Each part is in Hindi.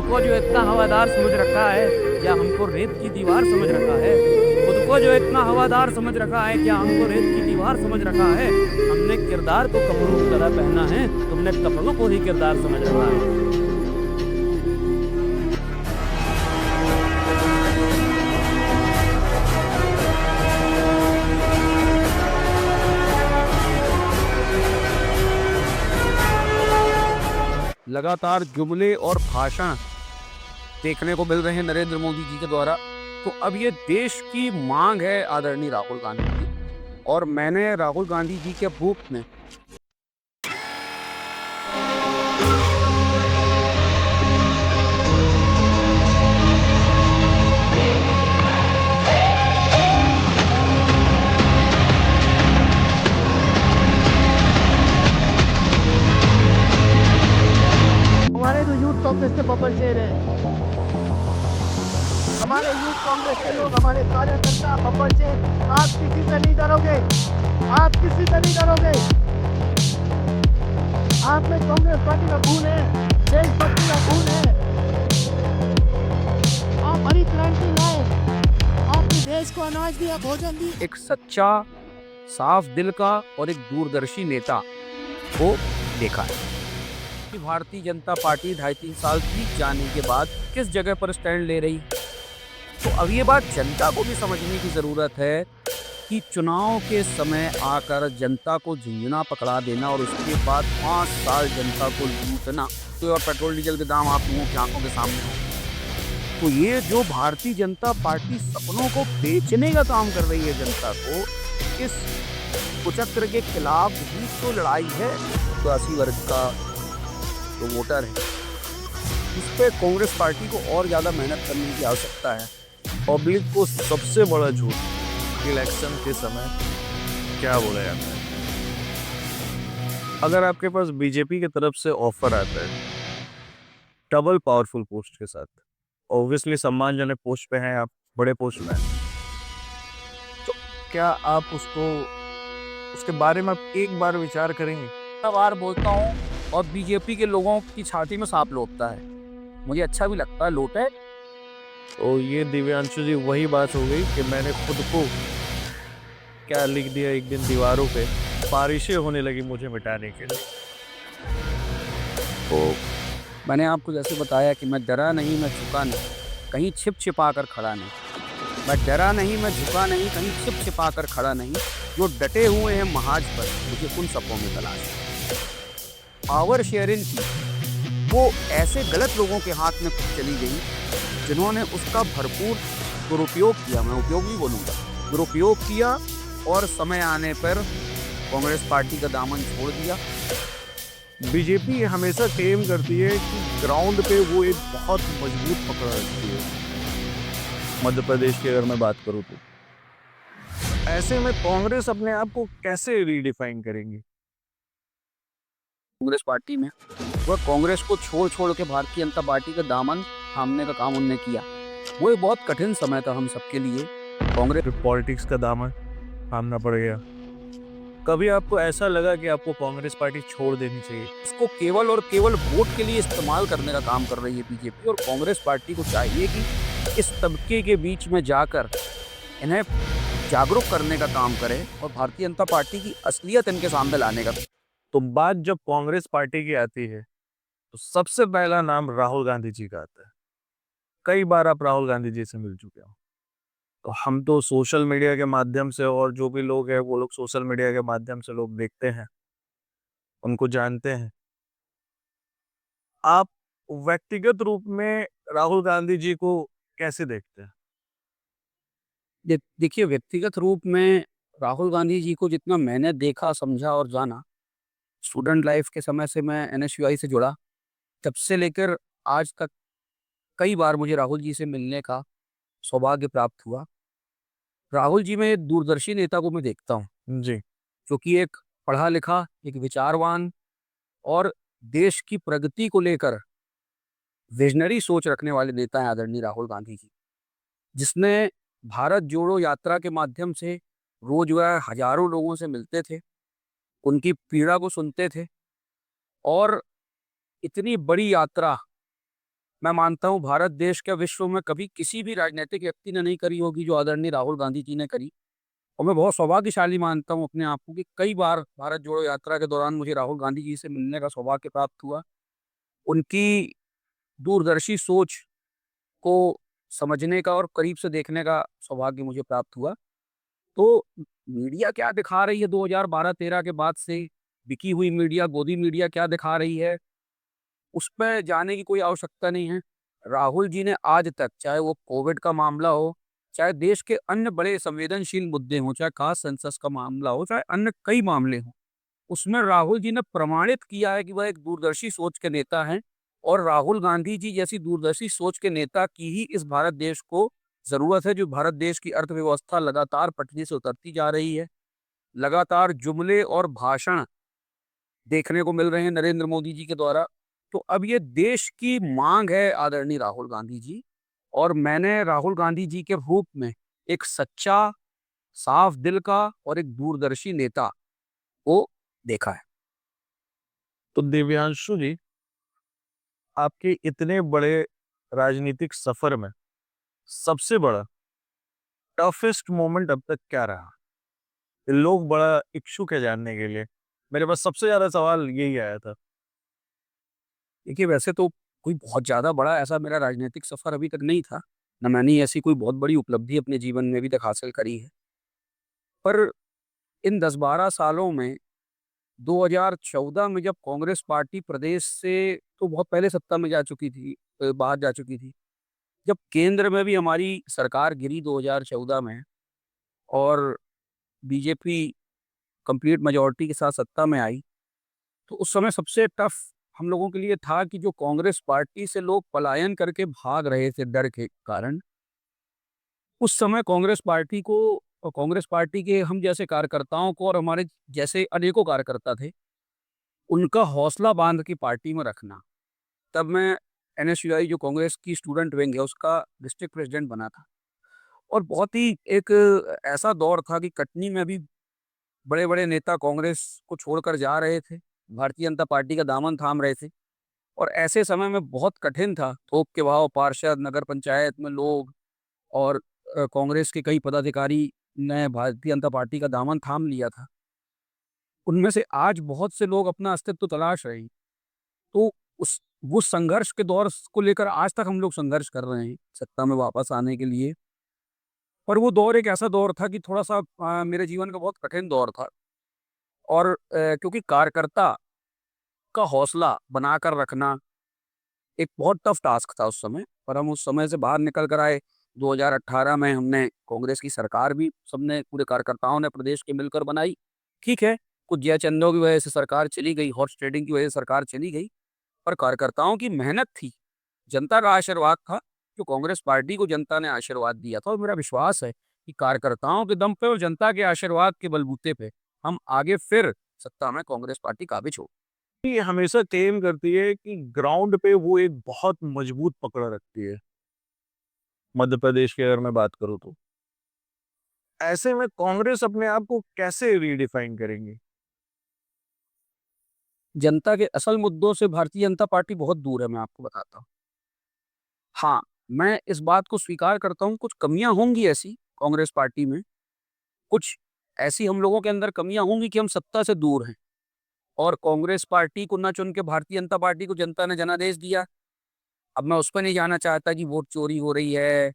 को जो इतना हवादार समझ रखा है, क्या हमको रेत की दीवार समझ रखा है? खुद को जो इतना हवादार समझ रखा है, क्या हमको रेत की दीवार समझ रखा है? हमने किरदार को कपड़ों की तरह पहना है, तुमने कपड़ों को ही किरदार समझ रखा है। लगातार जुमले और भाषण देखने को मिल रहे हैं नरेंद्र मोदी जी के द्वारा। तो अब ये देश की मांग है आदरणीय राहुल गांधी की, और मैंने राहुल गांधी जी के बूथ में हमारे जो यूथ कांग्रेस के बब्बर शेर है, हमारे यूथ कांग्रेस के लोग, हमारे कार्यकर्ता बब्बर शेर, आप किसी से नहीं डरोगे, आप किसी से नहीं डरोगे। आप में कांग्रेस पार्टी का खून है, देशभक्ति का खून है। आप हरी क्रांति लाए, आपने देश को अनाज दिया, भोजन दिया। एक सच्चा, साफ दिल का और एक दूरदर्शी नेता को देखा है कि भारतीय जनता पार्टी 2.5-3 साल बीत जाने के बाद किस जगह पर स्टैंड ले रही। तो अब ये बात जनता को भी समझने की जरूरत है कि चुनाव के समय आकर जनता को झुंझुना पकड़ा देना और उसके बाद 5 साल जनता को लूटना, तो और पेट्रोल डीजल के दाम आप लोगों की आंखों के सामने हो। तो ये जो भारतीय जनता पार्टी सपनों को बेचने का काम कर रही है जनता को, इस कुचक्र के खिलाफ ही तो लड़ाई है। 80 वर्ग का जो वोटर है, इस पे कांग्रेस पार्टी को और ज्यादा मेहनत करने की आवश्यकता है। पब्लिक को सबसे बड़ा झूठ इलेक्शन के समय क्या बोला जाता है। अगर आपके पास बीजेपी की तरफ से ऑफर आता है डबल पावरफुल पोस्ट के साथ, ऑब्वियसली सम्मानजनक पोस्ट पे हैं आप, बड़े पोस्ट में हैं, तो क्या आप उसके बारे में आप एक बार विचार करेंगे? बार बोलता हूँ और बीजेपी के लोगों की छाती में सांप लोटता है, मुझे अच्छा भी लगता है लोटे। तो ये दिव्यांशु जी वही बात हो गई कि मैंने खुद को क्या लिख दिया एक दिन दीवारों पे, बारिशें होने लगी मुझे मिटाने के लिए। तो मैंने आपको जैसे बताया कि मैं डरा नहीं, मैं झुका नहीं, कहीं छिप छिपा कर खड़ा नहीं। मैं डरा नहीं, मैं झुका नहीं, कहीं छिप छिपा कर खड़ा नहीं। जो डटे हुए हैं महाज पर, मुझे उन सबों में तलाश है। पावर शेयरिंग की वो ऐसे गलत लोगों के हाथ में चली गई जिन्होंने उसका भरपूर दुरुपयोग किया, मैं उपयोग नहीं बोलूँगा, दुरुपयोग किया, और समय आने पर कांग्रेस पार्टी का दामन छोड़ दिया। बीजेपी हमेशा क्लेम करती है कि ग्राउंड पे वो एक बहुत मजबूत पकड़ रखती है, मध्य प्रदेश की अगर मैं बात करूँ तो। ऐसे में कांग्रेस अपने आप को कैसे रीडिफाइन करेंगी? कांग्रेस पार्टी में वह कांग्रेस को छोड़ छोड़ के भारतीय जनता पार्टी का दामन थामने का काम उन्होंने किया। वो एक बहुत कठिन समय था हम सबके लिए। कांग्रेस पॉलिटिक्स का दामन थामना पड़ गया। कभी आपको ऐसा लगा कि आपको कांग्रेस पार्टी छोड़ देनी चाहिए? इसको केवल और केवल वोट के लिए इस्तेमाल करने का काम कर रही है बीजेपी, और कांग्रेस पार्टी को चाहिए कि इस तबके के बीच में जाकर इन्हें जागरूक करने का काम करे और भारतीय जनता पार्टी की असलियत इनके सामने लाने का। तो बात जब कांग्रेस पार्टी की आती है तो सबसे पहला नाम राहुल गांधी जी का आता है। कई बार आप राहुल गांधी जी से मिल चुके हो, तो हम तो सोशल मीडिया के माध्यम से, और जो भी लोग हैं वो लोग सोशल मीडिया के माध्यम से लोग देखते हैं, उनको जानते हैं। आप व्यक्तिगत रूप में राहुल गांधी जी को कैसे देखते हैं? देखिए, व्यक्तिगत रूप में राहुल गांधी जी को जितना मैंने देखा, समझा और जाना, स्टूडेंट लाइफ के समय से मैं एनएसयूआई से जुड़ा, तब से लेकर आज तक कई बार मुझे राहुल जी से मिलने का सौभाग्य प्राप्त हुआ। राहुल जी में एक दूरदर्शी नेता को मैं देखता हूँ, जी। जो कि एक पढ़ा लिखा, एक विचारवान और देश की प्रगति को लेकर विजनरी सोच रखने वाले नेता हैं आदरणीय राहुल गांधी जी, जिसने भारत जोड़ो यात्रा के माध्यम से रोज वह हजारों लोगों से मिलते थे, उनकी पीड़ा को सुनते थे, और इतनी बड़ी यात्रा मैं मानता हूँ भारत देश के विश्व में कभी किसी भी राजनीतिक व्यक्ति ने नहीं करी होगी जो आदरणीय राहुल गांधी जी ने करी। और मैं बहुत सौभाग्यशाली मानता हूँ अपने आप को कि कई बार भारत जोड़ो यात्रा के दौरान मुझे राहुल गांधी जी से मिलने का सौभाग्य प्राप्त हुआ। उनकी दूरदर्शी सोच को समझने का और करीब से देखने का सौभाग्य मुझे प्राप्त हुआ। तो मीडिया क्या दिखा रही है 2012-13 के बाद से, बिकी हुई मीडिया, गोदी मीडिया क्या दिखा रही है, उस पे जाने की कोई आवश्यकता नहीं है। राहुल जी ने आज तक, चाहे वो कोविड का मामला हो, चाहे देश के अन्य बड़े संवेदनशील मुद्दे हों, चाहे कास्ट सेंसस का मामला हो, चाहे अन्य कई मामले हों, उसमें राहुल जी ने प्रमाणित किया है कि वह एक दूरदर्शी सोच के नेता हैं। और राहुल गांधी जी जैसी दूरदर्शी सोच के नेता की ही इस भारत देश को ज़रूरत है, जो भारत देश की अर्थव्यवस्था लगातार पटरी से उतरती जा रही है। लगातार जुमले और भाषण देखने को मिल रहे हैं नरेंद्र मोदी जी के द्वारा। तो अब ये देश की मांग है आदरणीय राहुल गांधी जी। और मैंने राहुल गांधी जी के रूप में एक सच्चा, साफ दिल का और एक दूरदर्शी नेता को देखा है। तो दिव्यांशु जी, आपके इतने बड़े राजनीतिक सफर में सबसे बड़ा टफेस्ट मोमेंट अब तक क्या रहा? लोग बड़ा इच्छुक है जानने के लिए। मेरे पास सबसे ज़्यादा सवाल यही आया था। देखिए, वैसे तो कोई बहुत ज़्यादा बड़ा ऐसा मेरा राजनीतिक सफ़र अभी तक नहीं था। ना मैंने ऐसी कोई बहुत बड़ी उपलब्धि अपने जीवन में अभी तक हासिल करी है। पर इन 10-12 सालों में 2014 में जब कांग्रेस पार्टी प्रदेश से तो बहुत पहले सत्ता में जा चुकी थी, बाहर जा चुकी थी। जब केंद्र में भी हमारी सरकार गिरी 2014 में और बीजेपी कंप्लीट मेजॉरिटी के साथ सत्ता में आई, तो उस समय सबसे टफ हम लोगों के लिए था कि जो कांग्रेस पार्टी से लोग पलायन करके भाग रहे थे डर के कारण, उस समय कांग्रेस पार्टी को और कांग्रेस पार्टी के हम जैसे कार्यकर्ताओं को और हमारे जैसे अनेकों कार्यकर्ता थे, उनका हौसला बांध के पार्टी में रखना। तब मैं एनएसयूआई जो कांग्रेस की स्टूडेंट विंग है उसका डिस्ट्रिक्ट प्रेसिडेंट बना था। और बहुत ही एक ऐसा दौर था कि कटनी में भी बड़े-बड़े नेता कांग्रेस को छोड़कर जा रहे थे, भारतीय जनता पार्टी का दामन थाम रहे थे। और ऐसे समय में बहुत कठिन था, थोक के भाव पार्षद, नगर पंचायत में लोग और कांग्रेस के कई पदाधिकारी ने भारतीय जनता पार्टी का दामन थाम लिया था। उनमें से आज बहुत से लोग अपना अस्तित्व तलाश रहे हैं। तो वो संघर्ष के दौर को लेकर आज तक हम लोग संघर्ष कर रहे हैं, सत्ता में वापस आने के लिए। पर वो दौर एक ऐसा दौर था कि थोड़ा-सा मेरे जीवन का बहुत कठिन दौर था। और क्योंकि कार्यकर्ता का हौसला बनाकर रखना एक बहुत टफ टास्क था उस समय, पर हम उस समय से बाहर निकल कर आए। 2018 में हमने कांग्रेस की सरकार भी सबने पूरे कार्यकर्ताओं ने प्रदेश के मिलकर बनाई। ठीक है, कुछ जयाचंदों की वजह से सरकार चली गई, हॉर्स ट्रेडिंग की वजह से सरकार चली गई, पर कार्यकर्ताओं की मेहनत थी, जनता का आशीर्वाद था, जो कांग्रेस पार्टी को जनता ने आशीर्वाद दिया था। और मेरा विश्वास है कि कार्यकर्ताओं के दम पे और जनता के आशीर्वाद के बलबूते पे हम आगे फिर सत्ता में कांग्रेस पार्टी काबिज हो। ये हमेशा क्लेम करती है कि ग्राउंड पे वो एक बहुत मजबूत पकड़ रखती है, मध्य प्रदेश की अगर मैं बात करूँ तो। ऐसे में कांग्रेस अपने आप को कैसे रीडिफाइन करेंगी? जनता के असल मुद्दों से भारतीय जनता पार्टी बहुत दूर है, मैं आपको बताता हूँ। हाँ, मैं इस बात को स्वीकार करता हूँ, कुछ कमियाँ होंगी ऐसी कांग्रेस पार्टी में, कुछ ऐसी हम लोगों के अंदर कमियाँ होंगी कि हम सत्ता से दूर हैं। और कांग्रेस पार्टी को ना चुन के भारतीय जनता पार्टी को जनता ने जनादेश दिया। अब मैं उस पर नहीं जाना चाहता कि वोट चोरी हो रही है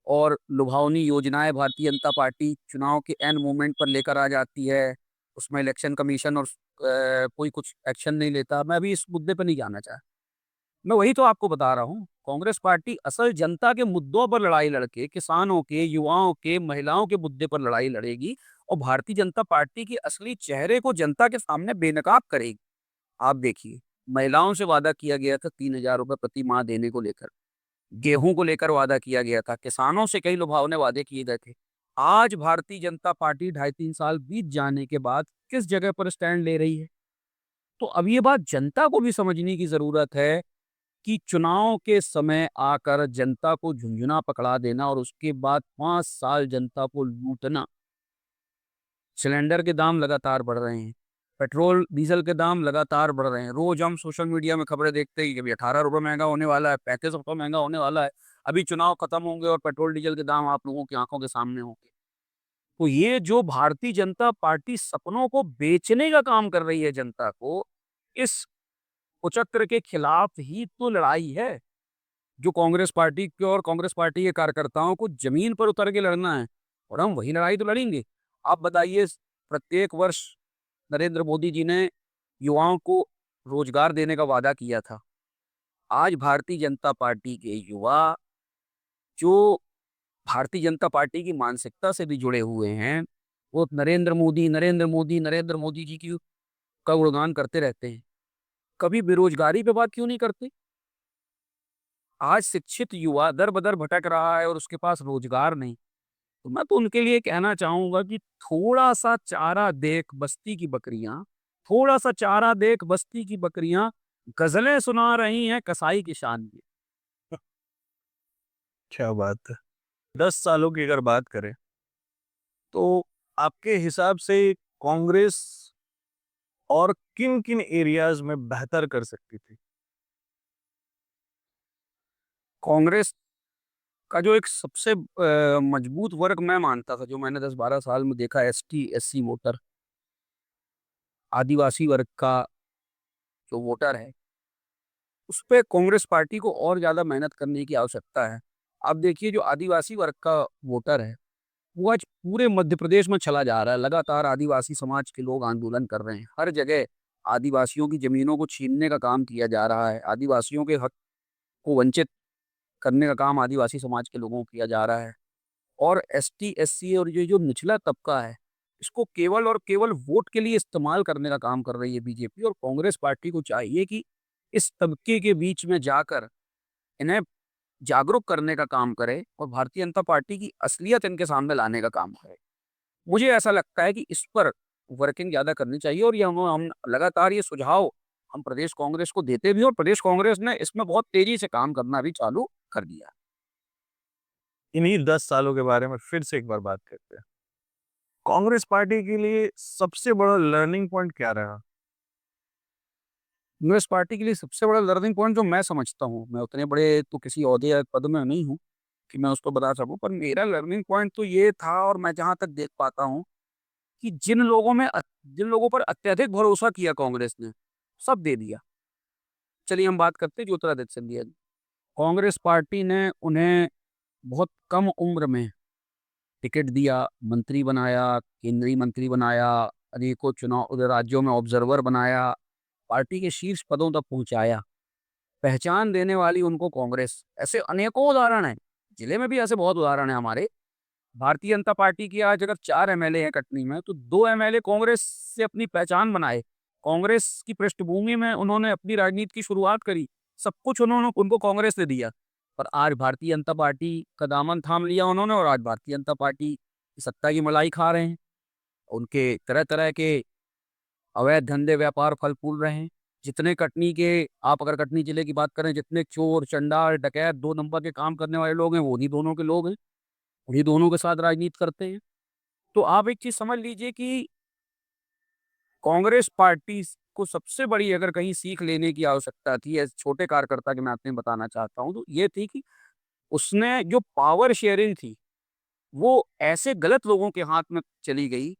और लुभावनी योजनाएं भारतीय जनता पार्टी चुनाव के एंड मोमेंट पर लेकर आ जाती है। उसमें इलेक्शन कमीशन और कोई कुछ एक्शन नहीं लेता। मैं अभी इस मुद्दे पर नहीं जाना चाहता। मैं वही तो आपको बता रहा हूँ, कांग्रेस पार्टी असल जनता के मुद्दों पर लड़ाई लड़के, किसानों के, युवाओं के, महिलाओं के मुद्दे पर लड़ाई लड़ेगी और भारतीय जनता पार्टी के असली चेहरे को जनता के सामने बेनकाब करेगी। आप देखिए, महिलाओं से वादा किया गया था 3,000 रुपए प्रति माह देने को लेकर, गेहूं को लेकर वादा किया गया था, किसानों से कई लुभावने वादे किए गए थे। आज भारतीय जनता पार्टी 2.5-3 साल बीत जाने के बाद किस जगह पर स्टैंड ले रही है? तो अब ये बात जनता को भी समझने की जरूरत है कि चुनाव के समय आकर जनता को झुंझुना पकड़ा देना और उसके बाद 5 साल जनता को लूटना। सिलेंडर के दाम लगातार बढ़ रहे हैं, पेट्रोल डीजल के दाम लगातार बढ़ रहे हैं। रोज हम सोशल मीडिया में खबरें देखते हैं कि अभी 18 रुपये महंगा होने वाला है, 35 रुपये महंगा होने वाला है। अभी चुनाव खत्म होंगे और पेट्रोल डीजल के दाम आप लोगों की आंखों के सामने होंगे। तो ये जो भारतीय जनता पार्टी सपनों को बेचने का काम कर रही है जनता को, इस कुचक्र के खिलाफ ही तो लड़ाई है जो कांग्रेस पार्टी के और कांग्रेस पार्टी के कार्यकर्ताओं को जमीन पर उतर के लड़ना है, और हम वही लड़ाई तो लड़ेंगे। आप बताइए, प्रत्येक वर्ष नरेंद्र मोदी जी ने युवाओं को रोजगार देने का वादा किया था। आज भारतीय जनता पार्टी के युवा जो भारतीय जनता पार्टी की मानसिकता से भी जुड़े हुए हैं, वो नरेंद्र मोदी, नरेंद्र मोदी, नरेंद्र मोदी जी की का गुणगान करते रहते हैं। कभी बेरोजगारी पे बात क्यों नहीं करते? आज शिक्षित युवा दर-बदर भटक रहा है और उसके पास रोजगार नहीं। तो मैं तो उनके लिए कहना चाहूँगा कि थोड़ा-सा चारा देख बस्ती की बकरियाँ, थोड़ा-सा चारा देख बस्ती की बकरियाँ, गज़लें सुना रही हैं कसाई की शान में। क्या बात है। 10 सालों की अगर बात करें, तो आपके हिसाब से कांग्रेस और किन-किन एरियाज़ में बेहतर कर सकती थी? कांग्रेस का जो एक सबसे मजबूत वर्ग मैं मानता था, जो मैंने 10-12 साल में देखा, एसटी, एससी वोटर, आदिवासी वर्ग का जो वोटर है, उस पे कांग्रेस पार्टी को और ज़्यादा मेहनत करने की आवश्यकता है। आप देखिए, जो आदिवासी वर्ग का वोटर है, वो आज पूरे मध्य प्रदेश में चला जा रहा है। लगातार आदिवासी समाज के लोग आंदोलन कर रहे हैं। हर जगह आदिवासियों की ज़मीनों को छीनने का काम किया जा रहा है। आदिवासियों के हक को वंचित करने का काम आदिवासी समाज के लोगों को किया जा रहा है। और एसटी, एससी और ये जो निचला तबका है, इसको केवल और केवल वोट के लिए इस्तेमाल करने का काम कर रही है बीजेपी, और कांग्रेस पार्टी को चाहिए कि इस तबके के बीच में जाकर इन्हें जागरूक करने का काम करे और भारतीय जनता पार्टी की असलियत इनके सामने लाने का काम करे। मुझे ऐसा लगता है कि इस पर वर्किंग ज़्यादा करनी चाहिए, और ये हम लगातार ये सुझाव हम प्रदेश कांग्रेस को देते भी हैं, और प्रदेश कांग्रेस ने इसमें बहुत तेज़ी से काम करना भी चालू कर दिया। इन्हीं 10 सालों के बारे में फिर से एक बार बात करते हैं। कांग्रेस पार्टी के लिए सबसे बड़ा लर्निंग पॉइंट क्या रहा? कांग्रेस पार्टी के लिए सबसे बड़ा लर्निंग पॉइंट जो मैं समझता हूँ, मैं उतने बड़े तो किसी ओहदे या पद में नहीं हूँ कि मैं उसको बता सकूँ, पर मेरा लर्निंग पॉइंट तो ये था, और मैं जहाँ तक देख पाता हूँ कि जिन लोगों पर अत्यधिक भरोसा किया कांग्रेस ने, सब दे दिया। चलिए हम बात करते हैं ज्योतिरादित्य सिंधिया की। कांग्रेस पार्टी ने उन्हें बहुत कम उम्र में टिकट दिया, मंत्री बनाया, केंद्रीय मंत्री बनाया, अनेकों चुनाव राज्यों में ऑब्जर्वर बनाया, पार्टी के शीर्ष पदों तक पहुँचाया। पहचान देने वाली उनको कांग्रेस, ऐसे अनेकों उदाहरण हैं। जिले में भी ऐसे बहुत उदाहरण हैं हमारे। भारतीय जनता पार्टी की आज अगर 4 एमएलए हैं कटनी में, तो 2 एमएलए कांग्रेस से अपनी पहचान बनाए। कांग्रेस की पृष्ठभूमि में उन्होंने अपनी राजनीति की शुरुआत करी। सब कुछ उन्होंने उनको कांग्रेस ने दिया। पर आज भारतीय जनता पार्टी का दामन थाम लिया उन्होंने, और आज भारतीय जनता पार्टी की सत्ता की मलाई खा रहे हैं। उनके तरह-तरह के अवैध धंधे व्यापार फल फूल रहे हैं। जितने कटनी के, आप अगर कटनी जिले की बात करें, जितने चोर, चंडाल, डकैत, 2 नंबर के काम करने वाले लोग हैं, वो उन्हीं दोनों के लोग हैं। उन्हीं दोनों के साथ राजनीति करते हैं। तो आप एक चीज़ समझ लीजिए कि कांग्रेस पार्टी को सबसे बड़ी अगर कहीं सीख लेने की आवश्यकता थी, एज़ छोटे कार्यकर्ता के मैं आपको बताना चाहता हूँ, तो ये थी कि उसने जो पावर शेयरिंग थी, वो ऐसे गलत लोगों के हाथ में चली गई,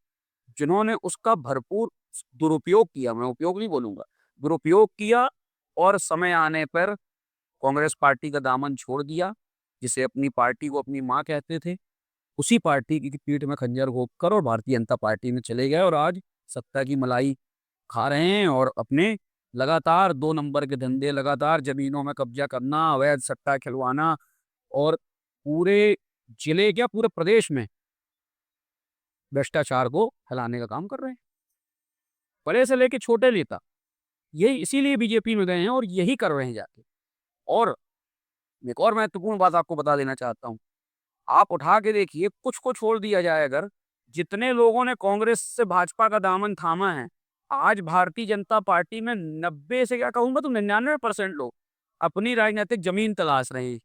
जिन्होंने उसका भरपूर दुरुपयोग किया। मैं उपयोग नहीं बोलूँगा, दुरुपयोग किया, और समय आने पर कांग्रेस पार्टी का दामन छोड़ दिया। जिसे अपनी पार्टी को अपनी माँ कहते थे, उसी पार्टी की पीठ में खंजर घोंपकर और भारतीय जनता पार्टी में चले गए, और आज सत्ता की मलाई खा रहे हैं, और अपने लगातार 2 नंबर के धंधे, लगातार ज़मीनों में कब्ज़ा करना, अवैध सट्टा खिलवाना, और पूरे जिले, क्या पूरे प्रदेश में भ्रष्टाचार को फैलाने का काम कर रहे हैं। बड़े से लेके छोटे नेता ये इसीलिए बीजेपी में गए हैं, और यही कर रहे हैं जाके। और एक और महत्वपूर्ण बात आपको बता देना चाहता हूँ। आप उठा के देखिए, कुछ को छोड़ दिया जाए अगर, जितने लोगों ने कांग्रेस से भाजपा का दामन थामा है, आज भारतीय जनता पार्टी में 90 से क्या कहूँगा, तो 99% लोग अपनी राजनीतिक ज़मीन तलाश रहे हैं।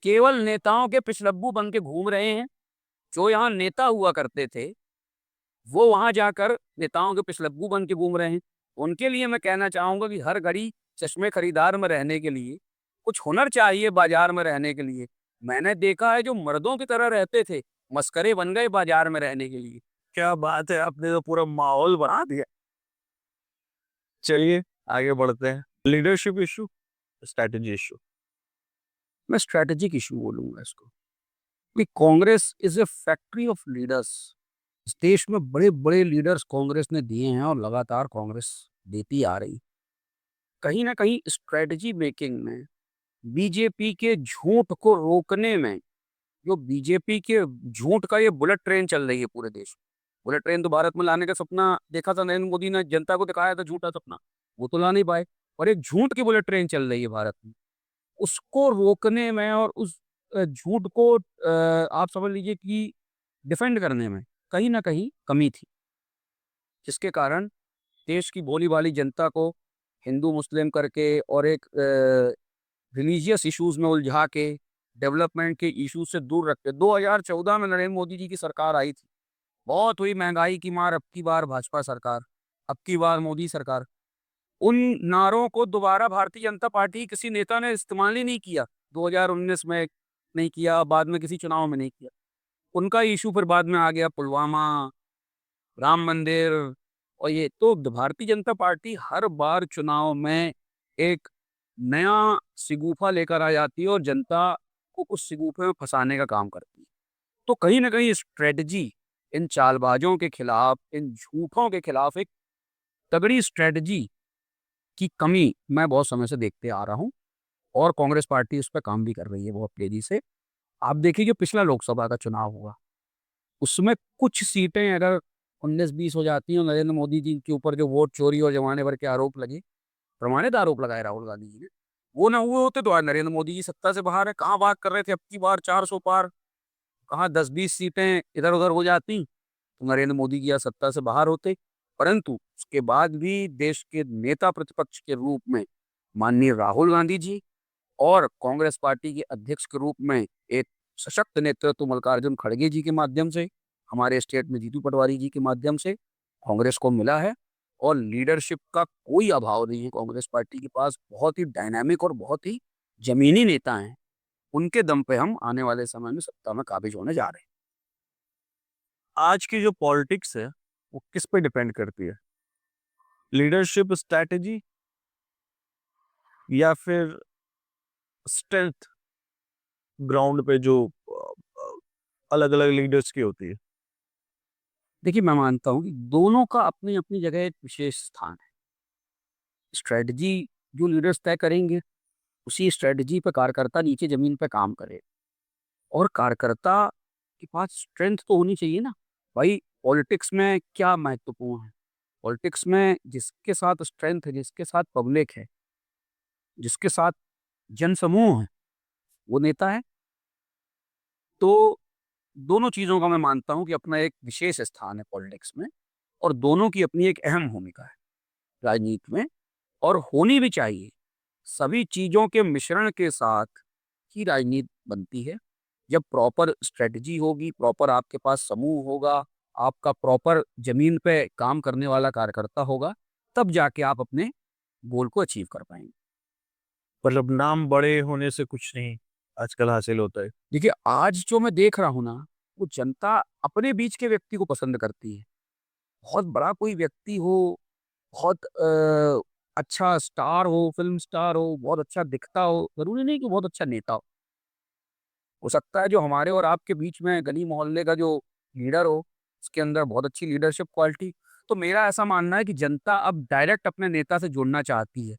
केवल नेताओं के पिछलग्गू बन के घूम रहे हैं। जो यहाँ नेता हुआ करते थे, वो वहां जाकर नेताओं के पिछलग्गू बन के घूम रहे हैं। उनके लिए मैं कहना चाहूंगा कि हर घड़ी चश्मे खरीदार में रहने के लिए कुछ हुनर चाहिए बाजार में रहने के लिए। मैंने देखा है जो मर्दों की तरह रहते थे, मस्करे बन गए बाजार में रहने के लिए। क्या बात है, आपने तो पूरा माहौल बना दिया। चलिए आगे बढ़ते हैं। Leadership issue, strategy issue. मैं स्ट्रैटेजिक इशू बोलूंगा इसको कि Congress is a factory of leaders. इस देश में बड़े बड़े लीडर्स कांग्रेस ने दिए हैं और लगातार कांग्रेस देती आ रही। कहीं ना कहीं स्ट्रैटेजी मेकिंग में बीजेपी के झूठ को रोकने में, जो बीजेपी के झूठ का ये बुलेट ट्रेन चल रही है पूरे देश में। बुलेट ट्रेन तो भारत में लाने का सपना देखा था नरेंद्र मोदी ने, जनता को दिखाया था झूठा सपना, वो तो ला नहीं पाए। और एक झूठ की बुलेट ट्रेन चल रही है भारत में, उसको रोकने में और उस झूठ को आप समझ लीजिए कि डिफेंड करने में कहीं ना कहीं कमी थी, जिसके कारण देश की भोली भाली जनता को हिंदू मुस्लिम करके और एक रिलीजियस इश्यूज में उलझा के डेवलपमेंट के इश्यूज से दूर रख के 2014 में नरेंद्र मोदी जी की सरकार आई थी। बहुत हुई महंगाई की मार, अब की बार भाजपा सरकार, अब की बार मोदी सरकार। उन नारों को दोबारा भारतीय जनता पार्टी की किसी नेता ने इस्तेमाल ही नहीं किया। 2019 में नहीं किया, बाद में किसी चुनाव में नहीं किया। उनका इशू फिर बाद में आ गया पुलवामा, राम मंदिर। और ये तो भारतीय जनता पार्टी हर बार चुनाव में एक नया सिगूफा लेकर आ जाती है और जनता को उस सिगूफे में फंसाने का काम करती है। तो कहीं ना कहीं स्ट्रेटजी, इन चालबाजों के खिलाफ, इन झूठों के खिलाफ एक तगड़ी स्ट्रेटजी की कमी मैं बहुत समय से देखते आ रहा हूँ। और कांग्रेस पार्टी इस पर काम भी कर रही है बहुत तेजी से। आप देखिए जो पिछला लोकसभा का चुनाव हुआ, उसमें कुछ सीटें अगर 19-20 हो जाती हैं और नरेंद्र मोदी जी के ऊपर जो वोट चोरी और जमाने भर के आरोप लगे, प्रमाणित आरोप लगाए राहुल गांधी जी ने, वो ना हुए होते तो आज नरेंद्र मोदी जी सत्ता से बाहर है। कहाँ बात कर रहे थे अब की बार 400 पार, कहाँ 10-20 सीटें इधर उधर हो जाती तो नरेंद्र मोदी जी आज सत्ता से बाहर होते। परंतु उसके बाद भी देश के नेता प्रतिपक्ष के रूप में माननीय राहुल गांधी जी और कांग्रेस पार्टी के अध्यक्ष के रूप में एक सशक्त नेतृत्व मल्लिकार्जुन खड़गे जी के माध्यम से, हमारे स्टेट में जीतू पटवारी जी के माध्यम से कांग्रेस को मिला है। और लीडरशिप का कोई अभाव नहीं है कांग्रेस पार्टी के पास। बहुत ही डायनामिक और बहुत ही जमीनी नेता हैं। उनके दम पे हम आने वाले समय में सत्ता में काबिज होने जा रहे हैं। आज की जो पॉलिटिक्स है वो किस पे डिपेंड करती है? लीडरशिप, स्ट्रैटेजी, या फिर स्ट्रेंथ ग्राउंड पे जो अलग अलग लीडर्स की होती है? देखिए मैं मानता हूँ कि दोनों का अपनी अपनी जगह एक विशेष स्थान है। स्ट्रेटजी जो लीडर्स तय करेंगे, उसी स्ट्रेटजी पे कार्यकर्ता नीचे जमीन पे काम करे। और कार्यकर्ता के पास स्ट्रेंथ तो होनी चाहिए ना भाई। पॉलिटिक्स में क्या महत्वपूर्ण है? पॉलिटिक्स में जिसके साथ स्ट्रेंथ है, जिसके साथ पब्लिक है, जिसके साथ जनसमूह है, वो नेता है। तो दोनों चीजों का मैं मानता हूं कि अपना एक विशेष स्थान है पॉलिटिक्स में, और दोनों की अपनी एक अहम भूमिका है राजनीति में, और होनी भी चाहिए। सभी चीजों के मिश्रण के साथ ही राजनीति बनती है। जब प्रॉपर स्ट्रेटजी होगी, प्रॉपर आपके पास समूह होगा, आपका प्रॉपर जमीन पे काम करने वाला कार्यकर्ता होगा, तब जाके आप अपने गोल को अचीव कर पाएंगे। मतलब नाम बड़े होने से कुछ नहीं आजकल हासिल होता है। देखिए आज जो मैं देख रहा हूँ ना, वो जनता अपने बीच के व्यक्ति को पसंद करती है। बहुत बड़ा कोई व्यक्ति हो, बहुत अच्छा स्टार हो, फिल्म स्टार हो, बहुत अच्छा दिखता हो, जरूरी नहीं कि बहुत अच्छा नेता हो सकता है जो हमारे और आपके बीच में गली मोहल्ले का जो लीडर हो, उसके अंदर बहुत अच्छी लीडरशिप क्वालिटी। तो मेरा ऐसा मानना है कि जनता अब डायरेक्ट अपने नेता से जुड़ना चाहती है।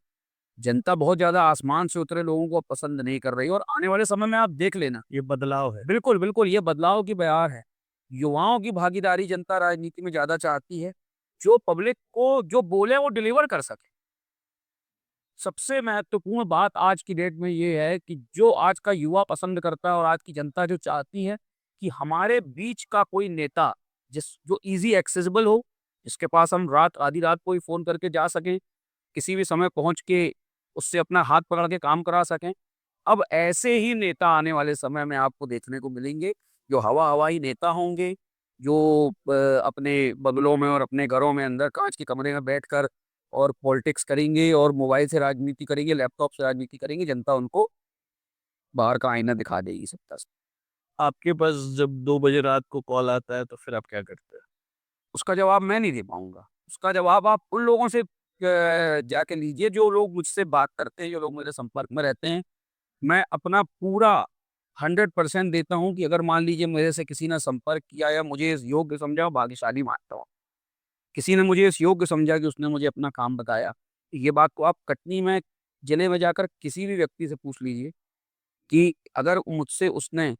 जनता बहुत ज्यादा आसमान से उतरे लोगों को अब पसंद नहीं कर रही। और आने वाले समय में आप देख लेना, ये बदलाव है। बिल्कुल बिल्कुल ये बदलाव की बयार है। युवाओं की भागीदारी जनता राजनीति में ज्यादा चाहती है, जो पब्लिक को जो बोले वो डिलीवर कर सके। सबसे महत्वपूर्ण बात आज की डेट में ये है कि जो आज का युवा पसंद करता है और आज की जनता जो चाहती है कि हमारे बीच का कोई नेता जो इजी एक्सेसिबल हो, जिसके पास हम रात आधी रात को ही फोन करके जा सकें, किसी भी समय पहुंच के उससे अपना हाथ पकड़ के काम करा सकें। अब ऐसे ही नेता आने वाले समय में आपको देखने को मिलेंगे, जो हवा हवाई नेता होंगे, जो अपने बंगलों में और अपने घरों में अंदर कांच के कमरे में बैठकर और पॉलिटिक्स करेंगे और मोबाइल से राजनीति करेंगे, लैपटॉप से राजनीति करेंगे, जनता उनको बाहर का आईना दिखा देगी सत्ता से। आपके पास जब 2 बजे रात को कॉल आता है तो फिर आप क्या करते हैं? उसका जवाब मैं नहीं दे पाऊँगा। उसका जवाब आप उन लोगों से जाके लीजिए जो लोग मुझसे बात करते हैं, जो लोग मेरे संपर्क में रहते हैं। मैं अपना पूरा 100% देता हूँ कि अगर मान लीजिए मेरे से किसी ने संपर्क किया या मुझे इस योग्य समझा, भाग्यशाली मानता हूँ। किसी ने मुझे इस योग्य समझा कि उसने मुझे अपना काम बताया। ये बात को आप कटनी में जिले में जाकर किसी भी व्यक्ति से पूछ लीजिए कि अगर मुझसे उसने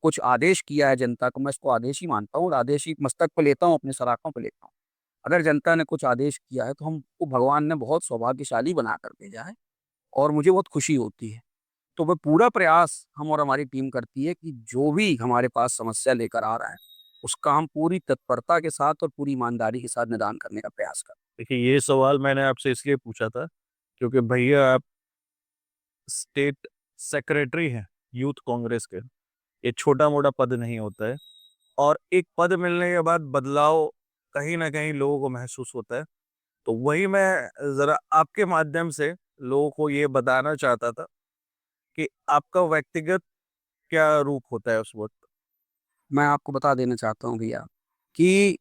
कुछ आदेश किया है जनता को, मैं इसको आदेश ही मानता हूँ और आदेश ही मस्तक पे लेता हूँ, अपने सराखों पे लेता हूँ। अगर जनता ने कुछ आदेश किया है तो हमको भगवान ने बहुत सौभाग्यशाली बनाकर भेजा है और मुझे बहुत खुशी होती है। तो वह पूरा प्रयास हम और हमारी टीम करती है कि जो भी हमारे पास समस्या लेकर आ रहा है, उसका हम पूरी तत्परता के साथ और पूरी ईमानदारी के साथ निदान करने का प्रयास करें। देखिए, ये सवाल मैंने आपसे इसलिए पूछा था क्योंकि भैया आप स्टेट सेक्रेटरी हैं यूथ कांग्रेस के। ये छोटा-मोटा पद नहीं होता है और एक पद मिलने के बाद बदलाव कहीं न कहीं लोगों को महसूस होता है। तो वही मैं ज़रा आपके माध्यम से लोगों को ये बताना चाहता था कि आपका व्यक्तिगत क्या रूप होता है उस वक़्त? मैं आपको बता देना चाहता हूँ भैया कि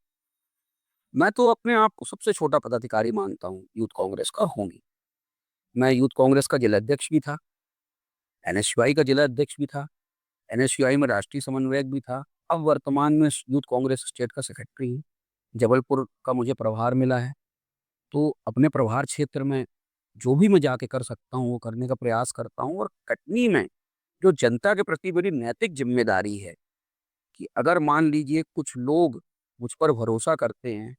मैं तो अपने आप को सबसे छोटा पदाधिकारी मानता हूँ यूथ कांग्रेस का हूँ ही। मैं यूथ कांग्रेस का जिला अध्यक्ष भी था, एनएसयूआई का जिला अध्यक्ष भी था, एनएसयूआई में राष्ट्रीय समन्वयक भी था। अब वर्तमान में यूथ कांग्रेस स्टेट का सेक्रेटरी हूँ। जबलपुर का मुझे प्रभार मिला है, तो अपने प्रभार क्षेत्र में जो भी मैं जाके कर सकता हूँ, वो करने का प्रयास करता हूँ और कटनी में जो जनता के प्रति मेरी नैतिक ज़िम्मेदारी है कि अगर मान लीजिए कुछ लोग मुझ पर भरोसा करते हैं,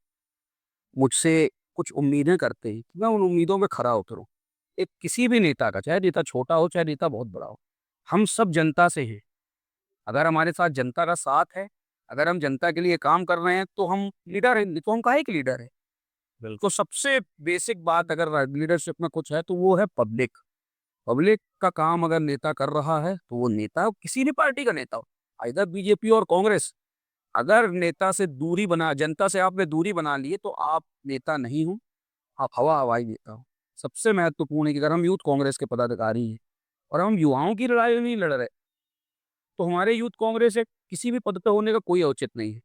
मुझसे कुछ उम्मीदें करते हैं, कि मैं उन उम्मीदों पे खरा उतरूँ। एक किसी भी नेता का, चाहे नेता छोटा हो, चाहे नेता बहुत बड़ा हो, हम सब जनता से हैं। अगर हमारे साथ जनता का साथ है, अगर हम जनता के लिए काम कर रहे हैं, तो हम लीडर हैं, नहीं तो हम काहे के लीडर हैं? तो बिल्कुल। सबसे बेसिक बात अगर लीडरशिप में कुछ है, तो वो है पब्लिक। पब्लिक का काम अगर नेता कर रहा है, तो वो नेता किसी भी पार्टी का नेता हो, आइदर बीजेपी और कांग्रेस। अगर नेता से दूरी बना जनता से आपने दूरी बना ली है, तो आप नेता नहीं हो, आप हवा-हवाई नेता हो। सबसे महत्वपूर्ण है कि अगर हम यूथ कांग्रेस के पदाधिकारी हैं और हम युवाओं की लड़ाई नहीं लड़ रहे, तो हमारे यूथ कांग्रेस से किसी भी पद पे होने का कोई औचित्य नहीं है।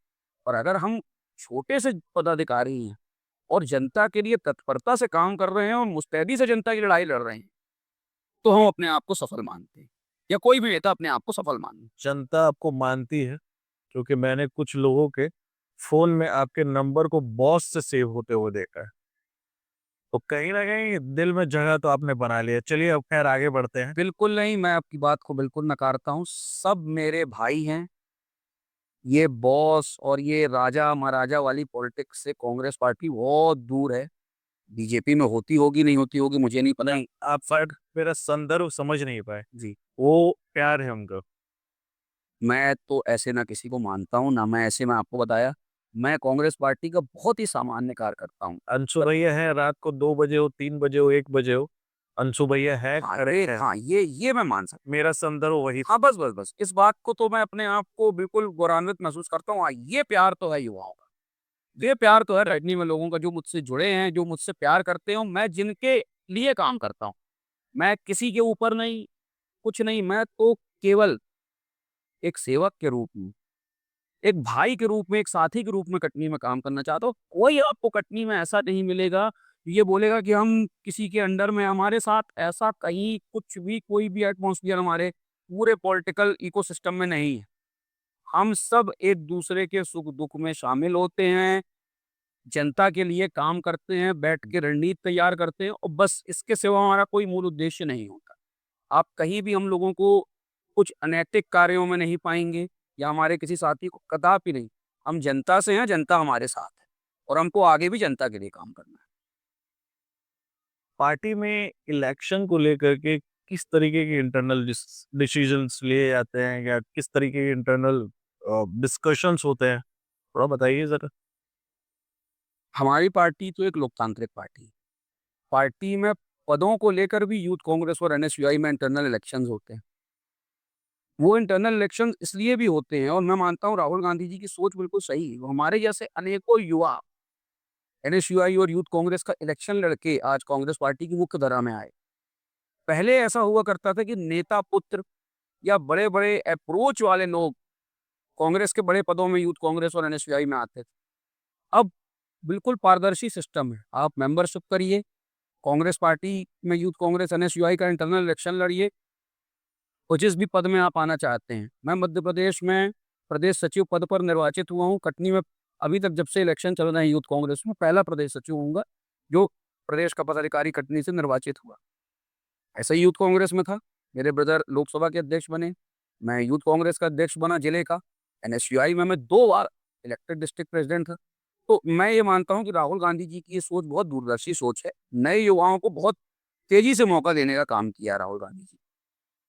और अगर हम छोटे से पदाधिकारी हैं और जनता के लिए तत्परता से काम कर रहे हैं और मुस्तैदी से जनता की लड़ाई लड़ रहे हैं, तो हम अपने आप को सफल मानते हैं या कोई भी नेता अपने आप को सफल माने। जनता आपको मानती है क्योंकि मैंने कुछ लोगों के फ़ोन में आपके नंबर को बॉस से सेव होते हुए देखा है। तो कहीं न कहीं दिल में जगह तो आपने बना लिया। चलिए अब ख़ैर आगे बढ़ते हैं। बिल्कुल नहीं, मैं आपकी बात को बिल्कुल नकारता हूँ। सब मेरे भाई हैं। ये बॉस और ये राजा-महाराजा वाली पॉलिटिक्स से कांग्रेस पार्टी बहुत दूर है। बीजेपी में होती होगी, नहीं होती होगी मुझे नहीं पता। नहीं, आप शायद मेरा संदर्भ समझ नहीं पाए। जी, वो प्यार है उनका। मैं तो ऐसे ना किसी को मानता हूँ, ना मैं ऐसे मैं आपको बताया। मैं कांग्रेस पार्टी का बहुत ही सामान्य कार्यकर्ता हूँ। अंशु भैया हैं, रात को 2 बजे हो, 3 बजे हो, 1 बजे हो, अंशु भैया हैं, हाँ, खड़े हैं। हाँ, ये मैं मान सकता मेरा संदर्भ वही हूँ। हाँ, बस। इस बात को तो मैं अपने आप को बिल्कुल गौरवान्वित महसूस करता हूँ। हाँ, ये प्यार तो है युवाओं का। ये प्यार तो है रजनी में लोगों का जो मुझसे जुड़े हैं, जो मुझसे प्यार करते हैं और मैं जिनके लिए काम करता हूँ। मैं किसी के ऊपर नहीं, कुछ नहीं, मैं तो केवल एक सेवक के रूप में, एक भाई के रूप में, एक साथी के रूप में कटनी में काम करना चाहता हूँ। कोई आपको कटनी में ऐसा नहीं मिलेगा, ये बोलेगा कि हम किसी के अंडर में हमारे साथ ऐसा कहीं कुछ भी कोई भी एटमॉस्फियर हमारे पूरे पॉलिटिकल इकोसिस्टम में नहीं है। हम सब एक-दूसरे के सुख-दुख में शामिल होते हैं, जनता के लिए काम करते हैं, बैठ के रणनीति तैयार करते हैं और बस इसके सिवा हमारा कोई मूल उद्देश्य नहीं होता। आप कहीं भी हम लोगों को कुछ अनैतिक कार्यों में नहीं पाएँगे या हमारे किसी साथी को कदापि नहीं। हम जनता से हैं, जनता हमारे साथ है और हमको आगे भी जनता के लिए काम करना है। पार्टी में इलेक्शन को लेकर के किस तरीके के इंटरनल डिसीजंस लिए जाते हैं या किस तरीके के इंटरनल डिस्कशंस होते हैं? थोड़ा बताइए ज़रा। हमारी पार्टी तो एक लोकतांत्रिक पार्टी है। पार्टी में पदों को लेकर भी यूथ कांग्रेस और एनएसयूआई में इंटरनल इलेक्शंस होते हैं। वो इंटरनल इलेक्शन इसलिए भी होते हैं और मैं मानता हूँ राहुल गांधी जी की सोच बिल्कुल सही है। वो हमारे जैसे अनेकों युवा एनएसयूआई और यूथ कांग्रेस का इलेक्शन लड़के आज कांग्रेस पार्टी की मुख्य धारा में आए। पहले ऐसा हुआ करता था कि नेता पुत्र या बड़े-बड़े अप्रोच वाले लोग कांग्रेस के बड़े पदों में यूथ कांग्रेस और एनएसयूआई में आते थे। अब बिल्कुल पारदर्शी सिस्टम है। आप मेंबरशिप करिए, कांग्रेस पार्टी में यूथ कांग्रेस एनएसयूआई का इंटरनल इलेक्शन लड़िए और जिस भी पद में आप आना चाहते हैं। मैं मध्य प्रदेश में प्रदेश सचिव पद पर निर्वाचित हुआ हूँ। कटनी में अभी तक जब से इलेक्शन चल रहे हैं यूथ कांग्रेस में, पहला प्रदेश सचिव होऊँगा, जो प्रदेश का पदाधिकारी कटनी से निर्वाचित हुआ। ऐसा ही यूथ कांग्रेस में था। मेरे ब्रदर लोकसभा के अध्यक्ष बने, मैं यूथ कांग्रेस का अध्यक्ष बना जिले का। एनएसयूआई में मैं 2 बार इलेक्टेड डिस्ट्रिक्ट प्रेज़िडेंट था। तो मैं ये मानता हूँ कि राहुल गांधी जी की ये सोच बहुत दूरदर्शी सोच है। नए युवाओं को बहुत तेज़ी से मौका देने का काम किया है राहुल गांधी जी।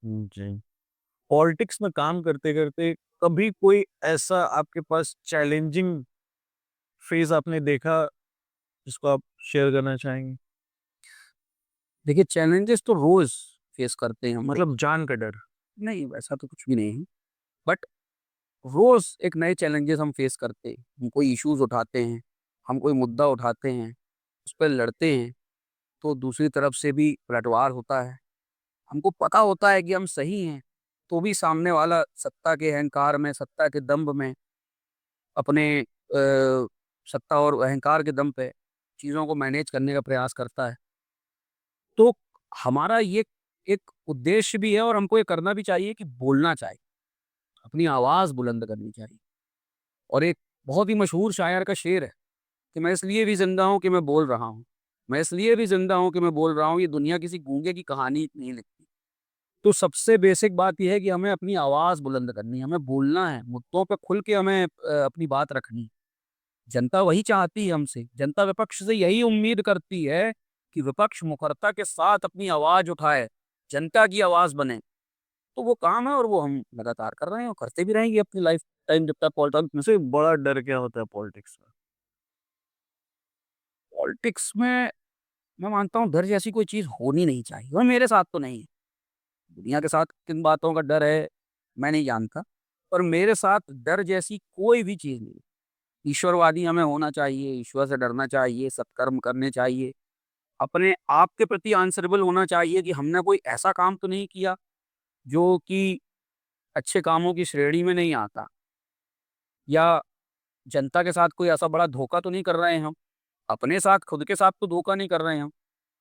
जी। पॉलिटिक्स में काम करते-करते कभी कोई ऐसा आपके पास चैलेंजिंग फ़ेज़ आपने देखा जिसको आप शेयर करना चाहेंगे? देखिए चैलेंजेस तो रोज़ फेस करते हैं हम लोग। मतलब जान का डर। नहीं वैसा तो कुछ भी नहीं है। बट रोज़ एक नए चैलेंजेस हम फेस करते हैं। हम कोई इश्यूज़ उठाते हैं, हम कोई मुद्दा उठाते हैं, उस पे लड़ते हैं, तो दूसरी तरफ से भी पलटवार होता है। हमको पता होता है कि हम सही हैं, तो भी सामने वाला सत्ता के अहंकार में, सत्ता के दंभ में, अपने सत्ता और अहंकार के दम पे चीज़ों को मैनेज करने का प्रयास करता है। तो हमारा ये एक उद्देश्य भी है और हमको ये करना भी चाहिए कि बोलना चाहिए, अपनी आवाज़ बुलंद करनी चाहिए। और एक बहुत ही मशहूर शायर का शेर है कि मैं इसलिए भी ज़िंदा हूँ कि मैं बोल रहा हूँ। मैं इसलिए भी ज़िंदा हूँ कि मैं बोल रहा हूँ, ये दुनिया किसी गूंगे की कहानी नहीं लिखती। तो सबसे बेसिक बात ये है कि हमें अपनी आवाज़ बुलंद करनी है, हमें बोलना है, मुद्दों पे खुल के हमें अपनी बात रखनी है। जनता वही चाहती है हमसे, जनता विपक्ष से यही उम्मीद करती है कि विपक्ष मुखरता के साथ अपनी आवाज़ उठाए, जनता की आवाज़ बने। तो वो काम है और वो हम लगातार कर रहे हैं और करते भी रहेंगे अपनी लाइफ टाइम जब तक पॉलिटिक्स में। सबसे बड़ा डर क्या होता है पॉलिटिक्स में? पॉलिटिक्स में मैं मानता हूँ डर जैसी कोई चीज़ होनी नहीं चाहिए और मेरे साथ तो नहीं है। दुनिया के साथ किन बातों का डर है, मैं नहीं जानता। पर मेरे साथ डर जैसी कोई भी चीज़ नहीं है। ईश्वरवादी हमें होना चाहिए, ईश्वर से डरना चाहिए, सत्कर्म करने चाहिए। अपने आप के प्रति आंसरेबल होना चाहिए कि हमने कोई ऐसा काम तो नहीं किया, जो कि अच्छे कामों की श्रेणी में नहीं आता या जनता के साथ कोई ऐसा बड़ा धोखा तो नहीं कर रहे हैं हम। अपने साथ, खुद के साथ तो धोखा नहीं कर रहे हैं हम।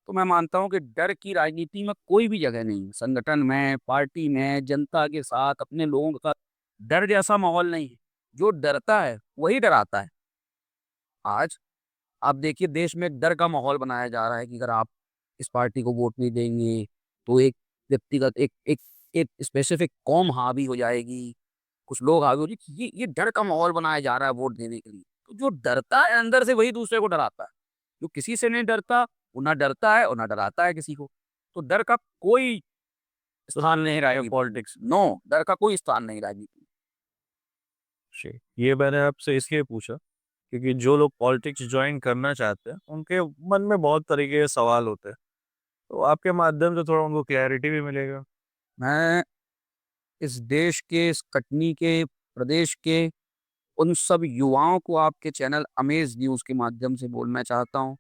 तो मैं मानता हूँ कि डर की राजनीति में कोई भी जगह नहीं है। संगठन में, पार्टी में, जनता के साथ, अपने लोगों के साथ डर जैसा माहौल नहीं है। जो डरता है, वही डराता है। आज आप देखिए देश में एक डर का माहौल बनाया जा रहा है कि अगर आप इस पार्टी को वोट नहीं देंगे, तो एक व्यक्तिगत एक एक एक स्पेसिफिक कौम हावी हो जाएगी, कुछ लोग हावी हो जाएंगे। ये डर का माहौल बनाया जा रहा है वोट देने के लिए। तो जो डरता है अंदर से वही दूसरे को डराता है। जो किसी से नहीं डरता, वो ना डरता है और ना डराता है किसी को। तो डर का कोई स्थान नहीं या राजनीति में। पॉलिटिक्स में? नो, डर का कोई स्थान नहीं राजनीति में। जी। ये मैंने आपसे इसलिए पूछा क्योंकि जो लोग पॉलिटिक्स जॉइन करना चाहते हैं, उनके मन में बहुत तरीके के सवाल होते हैं। तो आपके माध्यम से थोड़ा उनको क्लैरिटी भी मिलेगा। मैं इस देश के, इस कटनी के, प्रदेश के उन सब युवाओं को आपके चैनल अमेज़ न्यूज़ के माध्यम से बोलना चाहता हूँ